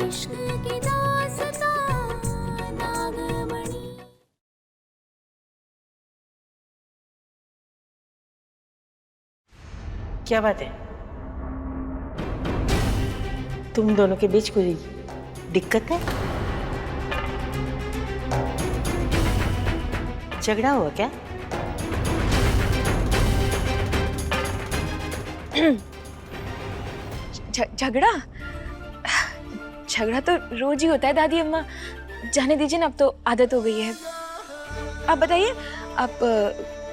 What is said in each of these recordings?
इश्क की दास्तां नागमणि। क्या बात है? तुम दोनों के बीच कोई दिक्कत है? झगड़ा हुआ क्या? झगड़ा झगड़ा तो रोज ही होता है दादी अम्मा। जाने दीजिए ना, अब तो आदत हो गई है। आप बताइए, आप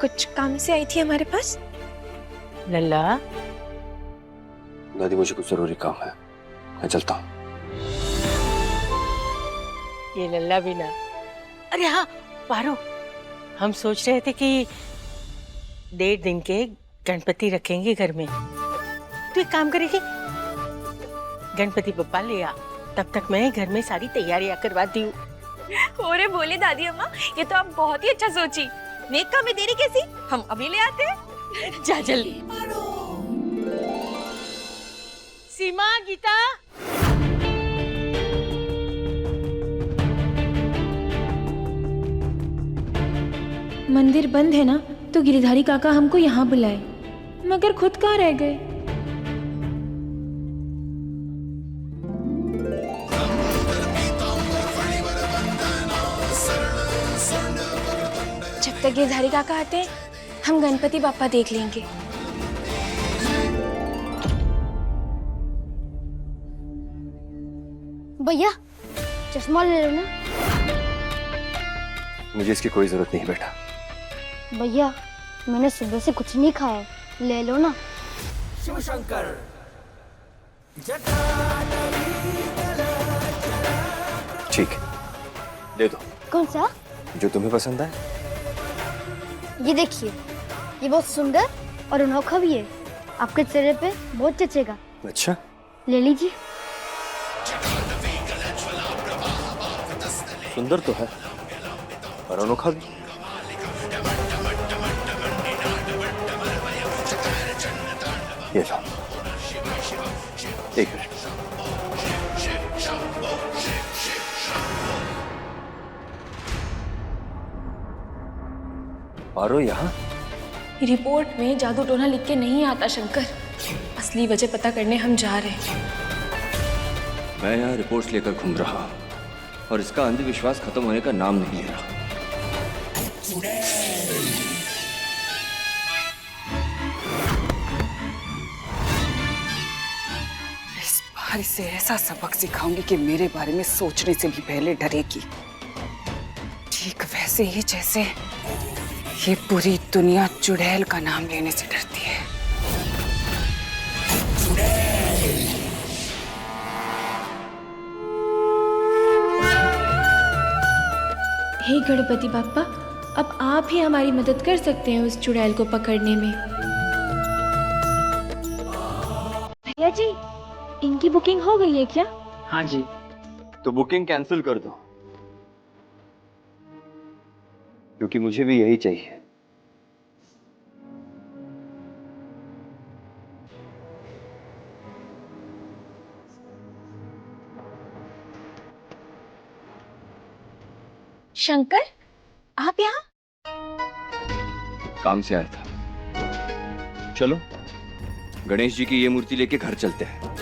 कुछ काम से आई थी हमारे पास? लल्ला, दादी मुझे कुछ जरूरी काम है, मैं चलता हूँ। ये लल्ला भी ना। अरे हाँ पारो, हम सोच रहे थे कि 1.5 दिन के गणपति रखेंगे घर में। तो एक काम करेगी, गणपति बप्पा ले आ, तब तक मैं घर में सारी तैयारियां करवाती हूँ। अरे बोले दादी अम्मा, ये तो आप बहुत ही अच्छा सोची। नेक काम में देरी कैसी, हम अभी ले आते हैं। जा जल्दी। सीमा, गीता, मंदिर बंद है ना, तो गिरिधारी काका हमको यहाँ बुलाए, मगर खुद कहाँ रह गए? जब तक गिरधारी काका आते हैं, हम गणपति बाप्पा देख लेंगे। भैया चश्मा ले लो ना। मुझे इसकी कोई जरूरत नहीं बेटा। भैया मैंने सुबह से कुछ नहीं खाया, ले लो ना। ठीक है, दे दो। कौन सा? जो तुम्हें पसंद है। ये देखिए, ये बहुत सुंदर और अनोखा भी है, आपके चेहरे पे बहुत जचेगा। अच्छा, ले लीजिए। सुंदर तो है और अनोखा भी। ये लो, एक मिनट। पारो यहाँ? रिपोर्ट में जादू टोना लिख के नहीं आता शंकर, असली वजह पता करने हम जा रहे हैं। मैं यहाँ रिपोर्ट्स लेकर घूम रहा हूँ और इसका अंधविश्वास खत्म होने का नाम नहीं ले रहा। इस बार इसे ऐसा सबक सिखाऊंगी कि मेरे बारे में सोचने से भी पहले डरेगी, ठीक वैसे ही जैसे ये पूरी दुनिया चुड़ैल का नाम लेने से डरती है। हे गणपति बाप्पा, अब आप ही हमारी मदद कर सकते हैं उस चुड़ैल को पकड़ने में। भैया जी, इनकी बुकिंग हो गई है क्या? हाँ जी। तो बुकिंग कैंसिल कर दो, क्योंकि मुझे भी यही चाहिए। शंकर, आप यहाँ? काम से आया था। चलो गणेश जी की ये मूर्ति लेके घर चलते हैं।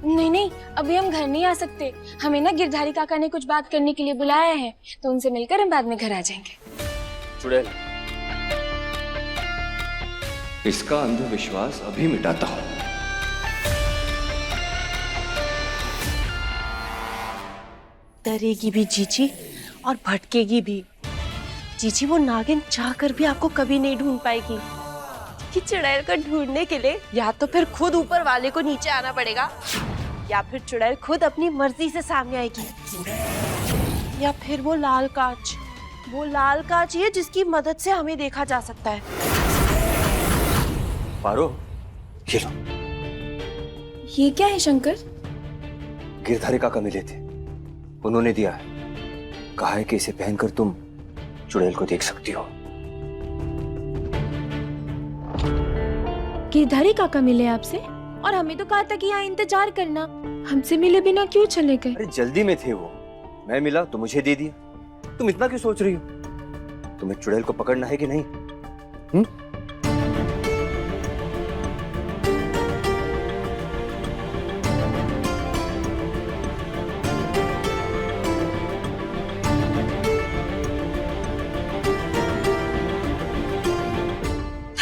नहीं नहीं, अभी हम घर नहीं आ सकते। हमें ना गिरधारी काका ने कुछ बात करने के लिए बुलाया है, तो उनसे मिलकर हम बाद में घर आ जाएंगे। चुड़ैल, इसका अंधविश्वास अभी मिटाता हूं। डरेगी भी जीजी और भटकेगी भी। जीजी वो नागिन चाह कर भी आपको कभी नहीं ढूंढ पाएगी। कि चुड़ैल को ढूंढने के लिए या तो फिर खुद ऊपर वाले को नीचे आना पड़ेगा, या फिर चुड़ैल खुद अपनी मर्जी से सामने आएगी, या फिर वो लाल कांच ही है जिसकी मदद से हमें देखा जा सकता है। पारो, ये लो। ये क्या है शंकर? गिरधारी काका मिले थे, उन्होंने दिया है। कहा है कि इसे पहनकर तुम चुड़ैल को देख सकती हो। गिरधारी काका मिले आपसे? और हमें तो कहा था कि यहाँ इंतजार करना, हमसे मिले बिना क्यों चले गए? अरे जल्दी में थे वो, मैं मिला तो मुझे दे दिया। तुम इतना क्यों सोच रही हो? तुम्हें चुड़ैल को पकड़ना है कि नहीं?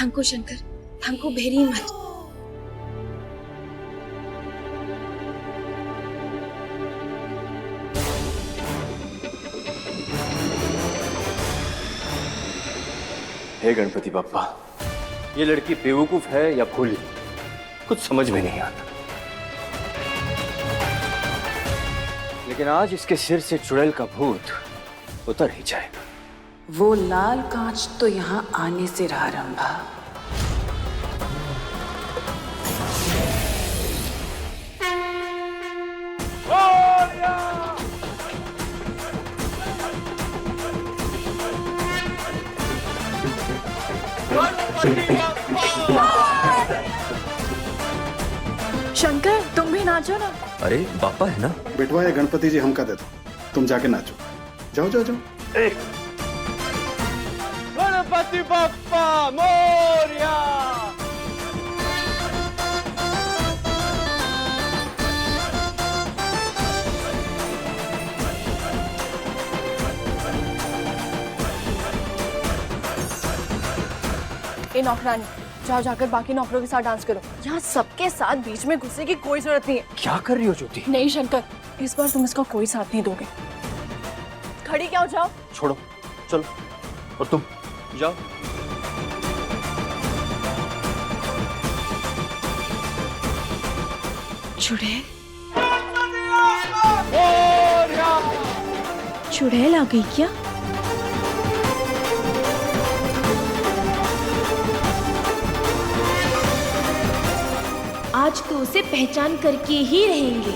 Thank you Shankar, thank you very much. हे गणपति बप्पा, ये लड़की बेवकूफ है या भोली, कुछ समझ में नहीं आता। लेकिन आज इसके सिर से चुड़ैल का भूत उतर ही जाएगा। वो लाल कांच तो यहाँ आने से रहा रंभा। शंकर तुम भी नाचो ना। अरे बापा है ना। बेटवा ये गणपति जी हमका दे दो, तुम जाके नाचो। जाओ जाओ जाओ। गणपति बप्पा मोरया। ए नौकरानी, जाओ जाकर बाकी नौकरों के साथ डांस करो। यहाँ सबके साथ बीच में घुसने की कोई जरूरत नहीं है। क्या कर रही हो ज्योति? नहीं शंकर, इस बार तुम इसका कोई साथ नहीं दोगे। खड़ी क्या हो जाओ। छोड़ो, चलो। और तुम जाओ। चुड़ैल, चुड़ैल आ गई क्या? आज तो उसे पहचान करके ही रहेंगे।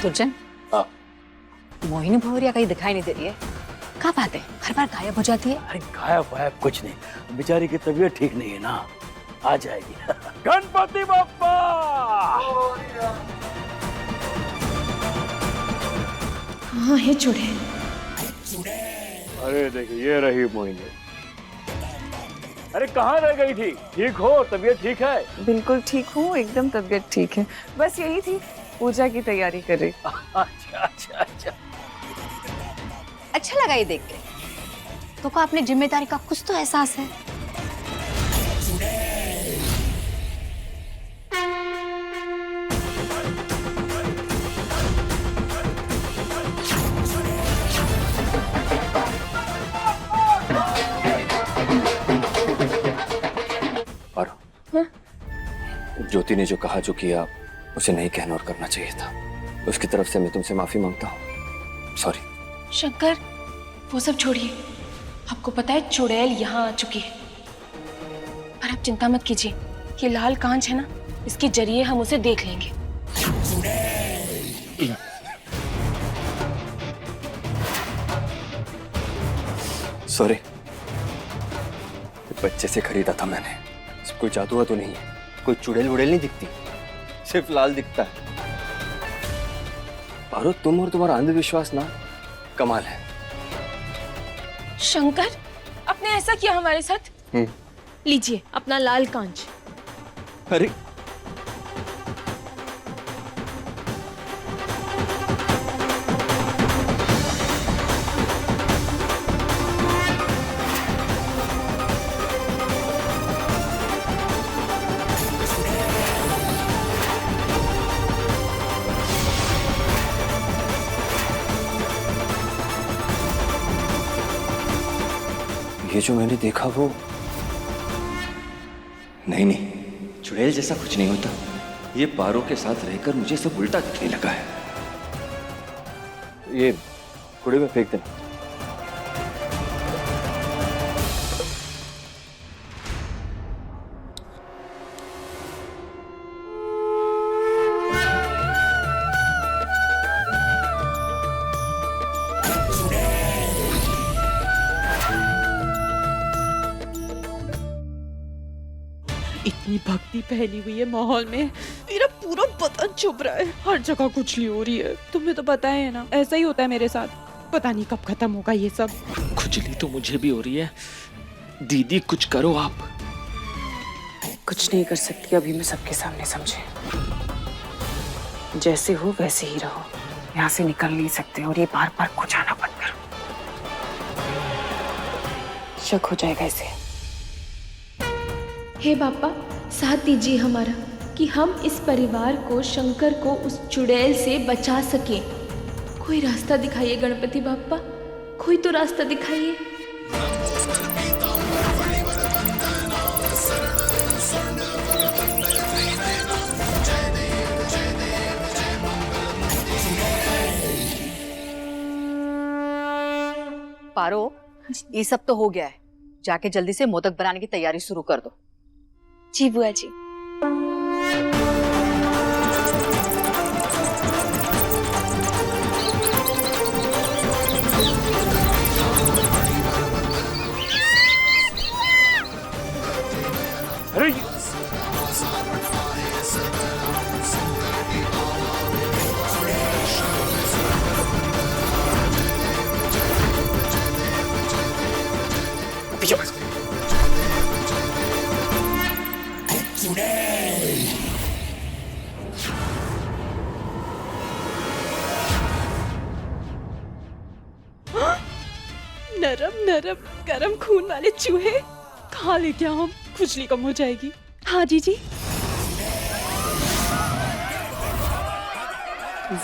दुर्जन, हाँ। मोहिनी भौरिया कहीं दिखाई नहीं दे रही है। क्या बात है, हर बार गायब हो जाती है? अरे गायब वायब कुछ नहीं, बेचारी की तबीयत ठीक नहीं है ना, आ जाएगी। गणपति बप्पा। हाँ है चुड़ैल। अरे देखिए ये रही मोहिनी। अरे कहाँ रह गई थी? ठीक हो? तबीयत ठीक है? बिल्कुल ठीक हूँ, एकदम तबीयत ठीक है। बस यही थी, पूजा की तैयारी कर रही। अच्छा अच्छा अच्छा। अच्छा लगा ये देख के। तो को अपनी जिम्मेदारी का कुछ तो एहसास है। ज्योति ने जो कहा जो किया उसे नहीं कहना और करना चाहिए था। उसकी तरफ से मैं तुमसे माफी मांगता हूँ। सॉरी। शंकर वो सब छोड़िए, आपको पता है चुड़ैल यहाँ आ चुकी है। पर आप चिंता मत कीजिए, ये लाल कांच है ना, इसके जरिए हम उसे देख लेंगे। सॉरी, बच्चे से खरीदा था मैंने। इसमें कोई जादू तो नहीं है, कोई चुड़ैल वुड़ैल नहीं दिखती, सिर्फ लाल दिखता है। पारो, तुम और तुम्हारा अंधविश्वास ना कमाल है। शंकर, आपने ऐसा किया हमारे साथ? लीजिए अपना लाल कांच। अरे ये जो मैंने देखा वो नहीं, चुड़ैल जैसा कुछ नहीं होता। ये पारो के साथ रहकर मुझे सब उल्टा दिखने लगा है। ये कूड़े में फेंक देना। इतनी भक्ति फैली हुई है माहौल में, मेरा पूरा बदन चुभ रहा है, हर जगह खुजली हो रही है। तुम्हें तो पता है ना, ऐसा ही होता है मेरे साथ। पता नहीं कब खत्म होगा ये सब। खुजली तो मुझे भी हो रही है। दीदी कुछ करो आप। कुछ नहीं कर सकती अभी मैं सबके सामने, समझे? जैसे हो वैसे ही रहो, यहाँ से निकल नहीं सकते और ये बार बार खुजाना बंद करो, शक हो जाएगा इसे। हे बापा, साथ दीजिए हमारा कि हम इस परिवार को, शंकर को उस चुड़ैल से बचा सके। कोई रास्ता दिखाइए गणपति बापा, कोई तो रास्ता दिखाइए। पारो, ये सब तो हो गया है, जाके जल्दी से मोदक बनाने की तैयारी शुरू कर दो। जी बुआ जी। अरे नरम नरम गरम खून वाले चूहे खा ले क्या हम? खुजली कम हो जाएगी। हाँ जीजी।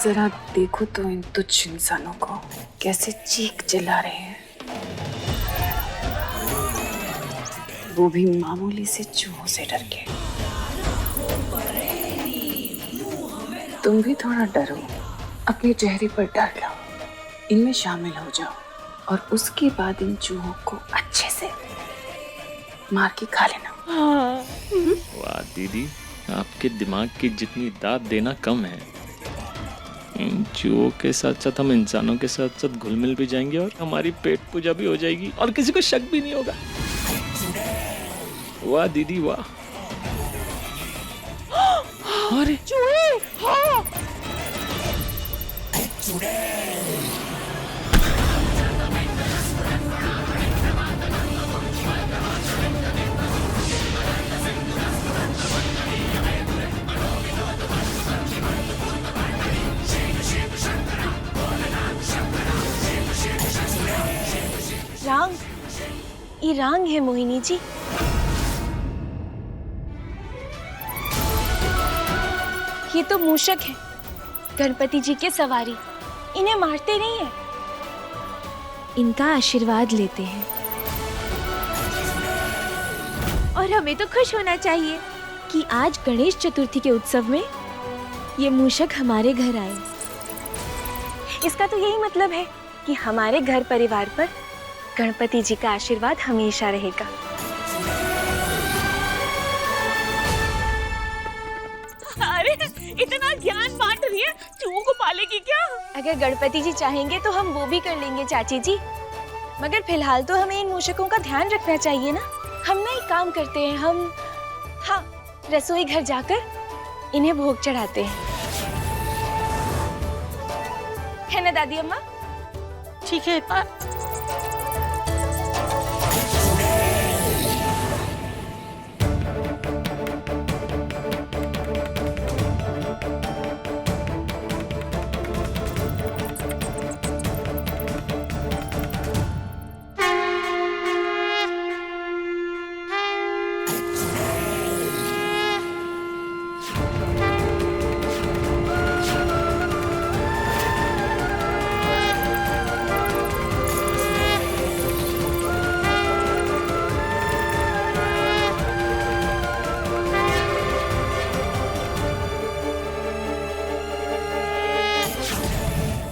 जरा देखो तो इन तुच्छ इंसानों को कैसे चीख चिल्ला रहे हैं, वो भी मामूली से चूहों से डर के। तुम भी थोड़ा डरो, अपने चेहरे पर डर लो, इनमें शामिल हो जाओ और उसके बाद इन चूहों को अच्छे से मार के खा लेना। हाँ। वाह दीदी, आपके दिमाग की जितनी दाद देना कम है। इन चूहों के साथ साथ हम इंसानों के साथ साथ घुल मिल भी जाएंगे और हमारी पेट पूजा भी हो जाएगी और किसी को शक भी नहीं होगा। वाह दीदी वाह। अरे चूहे! हाँ। रांग, ये रांग है मोहिनी जी। ये तो मूषक है, गणपति जी के सवारी। इन्हें मारते नहीं है, इनका आशीर्वाद लेते हैं। और हमें तो खुश होना चाहिए कि आज गणेश चतुर्थी के उत्सव में ये मूषक हमारे घर आए। इसका तो यही मतलब है कि हमारे घर परिवार पर गणपति जी का आशीर्वाद हमेशा रहेगा। अरे इतना ज्ञान बांट रही है, चूहों को पालेगी क्या? अगर गणपति जी चाहेंगे तो हम वो भी कर लेंगे चाची जी, मगर फिलहाल तो हमें इन मूषकों का ध्यान रखना चाहिए ना। हम ना एक काम करते हैं, हम हाँ रसोई घर जाकर इन्हें भोग चढ़ाते हैं, है ना दादी अम्मा? ठीक है।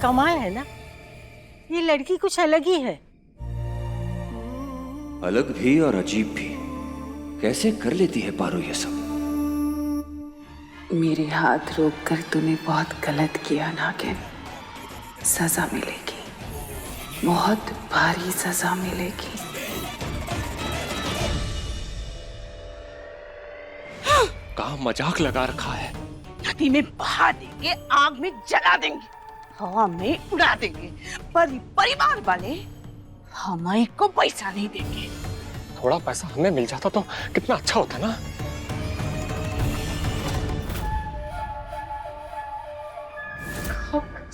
कमाल है ना, ये लड़की कुछ अलग ही है। अलग भी और अजीब भी। कैसे कर लेती है पारो ये सब? मेरे हाथ रोककर तूने बहुत गलत किया नागिन, सजा मिलेगी, बहुत भारी सजा मिलेगी। कहाँ मजाक लगा रखा है। नदी में बहा देंगे, आग में जला देंगे, हवा में उड़ा देंगे, पर परिवार वाले हमारे को पैसा नहीं देंगे। थोड़ा पैसा हमें मिल जाता तो कितना अच्छा होता ना।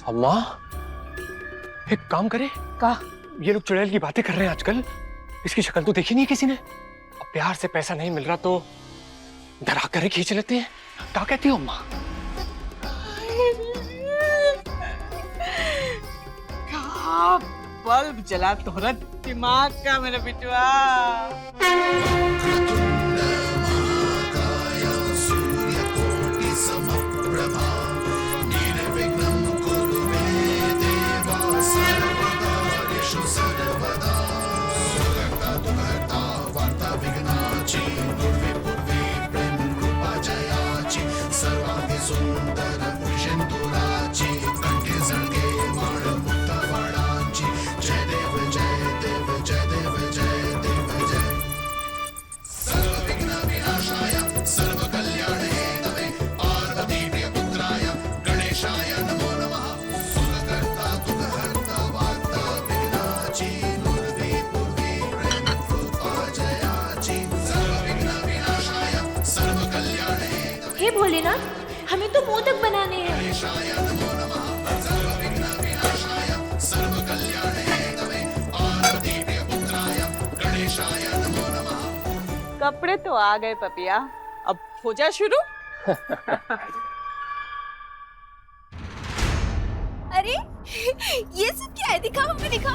अम्मा, एक काम करे का? ये लोग चुड़ैल की बातें कर रहे हैं आजकल, इसकी शक्ल तो देखी नहीं किसी ने। अब प्यार से पैसा नहीं मिल रहा तो डरा कर खींच लेते हैं। क्या कहती हो अम्मा? क्या बल्ब जला तोरा दिमाग का मेरा बिटवा। हे भोलेनाथ, हमें तो मोदक बनाने हैं। कपड़े तो आ गए पपिया, अब हो जा शुरू। अरे ये सब क्या है? दिखा, हमें दिखा।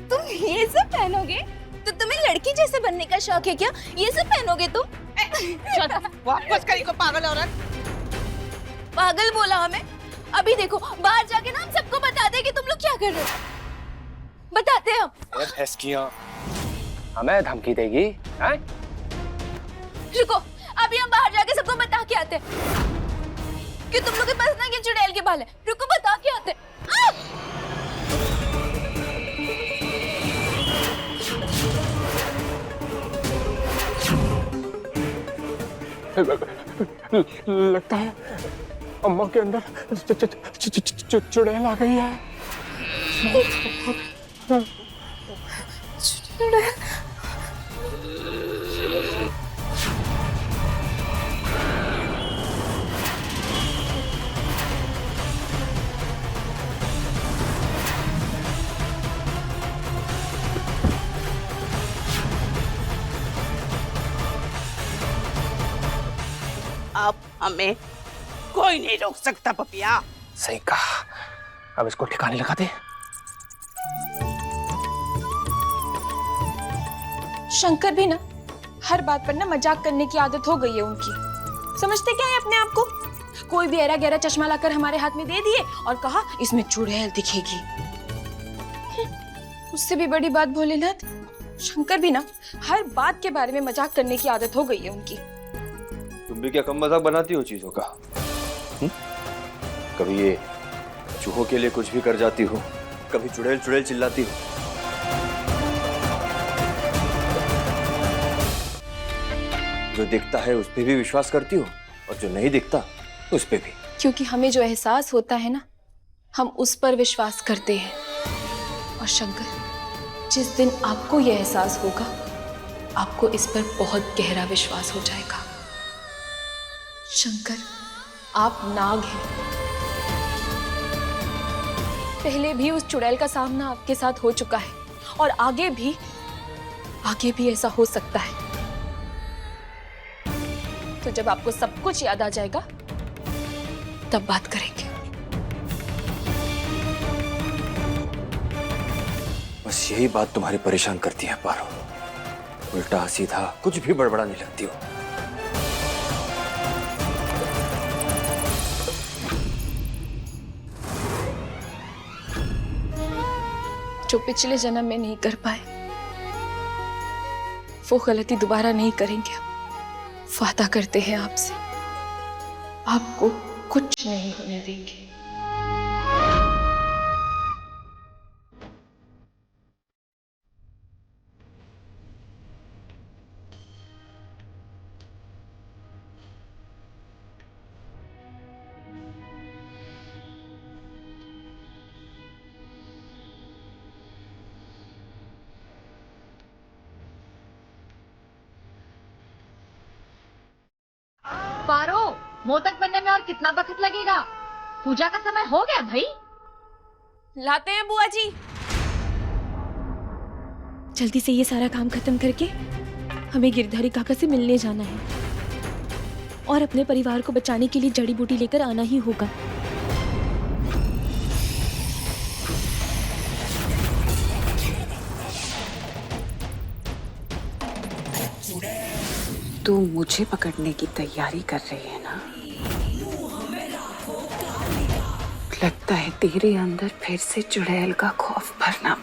तुम ये सब पहनोगे? तो तुम्हें लड़की जैसे बनने का शौक है क्या? ये सब पहनोगे तुम? वापस करी को पागल औरत। पागल बोला हमें? अभी देखो, बाहर जाके ना हम सबको बता दे कि तुम लोग क्या कर रहे हो। बताते हैं हम। हमें धमकी देगी? हैं? रुको, अभी हम बाहर जाके सबको बता के आते हैं कि तुम लोग के पास ना ये चुड़ैल के बाल है। रुको, बता के आते हैं। लगता है अम्मा के अंदर चुड़ैल आ गई है। अब हमें कोई नहीं रोक सकता पपिया। सही कहा, अब इसको ठिकाने लगा दे। शंकर भी ना हर बात पर ना मजाक करने की आदत हो गई है उनकी। समझते क्या है अपने आप को? कोई भी ऐरा गहरा चश्मा लाकर हमारे हाथ में दे दिए और कहा इसमें चुड़ैल दिखेगी। उससे भी बड़ी बात भोलेनाथ, शंकर भी ना हर बात के बारे में मजाक करने की आदत हो गई है उनकी। तुम भी क्या कम मजाक बनाती हो चीजों का? कभी ये चूहों के लिए कुछ भी कर जाती हो, कभी चुड़ैल चुड़ैल चिल्लाती हो। जो दिखता है उस पे भी विश्वास करती हो और जो नहीं दिखता उस पे भी। क्योंकि हमें जो एहसास होता है ना, हम उस पर विश्वास करते हैं। और शंकर, जिस दिन आपको यह एहसास होगा, आपको इस पर बहुत गहरा विश्वास हो जाएगा। शंकर, आप नाग हैं। पहले भी उस चुड़ैल का सामना आपके साथ हो चुका है और आगे भी ऐसा हो सकता है। तो जब आपको सब कुछ याद आ जाएगा, तब बात करेंगे। बस यही बात तुम्हारी परेशान करती है पारो। उल्टा सीधा कुछ भी बड़बड़ाने लगती हो। जो पिछले जन्म में नहीं कर पाए, वो गलती दोबारा नहीं करेंगे। वादा करते हैं आपसे, आपको कुछ नहीं होने देंगे। पारो, मोदक बनने में और कितना वक्त लगेगा? पूजा का समय हो गया भाई। लाते हैं बुआ जी। जल्दी से ये सारा काम खत्म करके हमें गिरधारी काका से मिलने जाना है और अपने परिवार को बचाने के लिए जड़ी बूटी लेकर आना ही होगा। तू मुझे पकड़ने की तैयारी कर रही है ना? लगता है तेरे अंदर फिर से चुड़ैल का खौफ भरना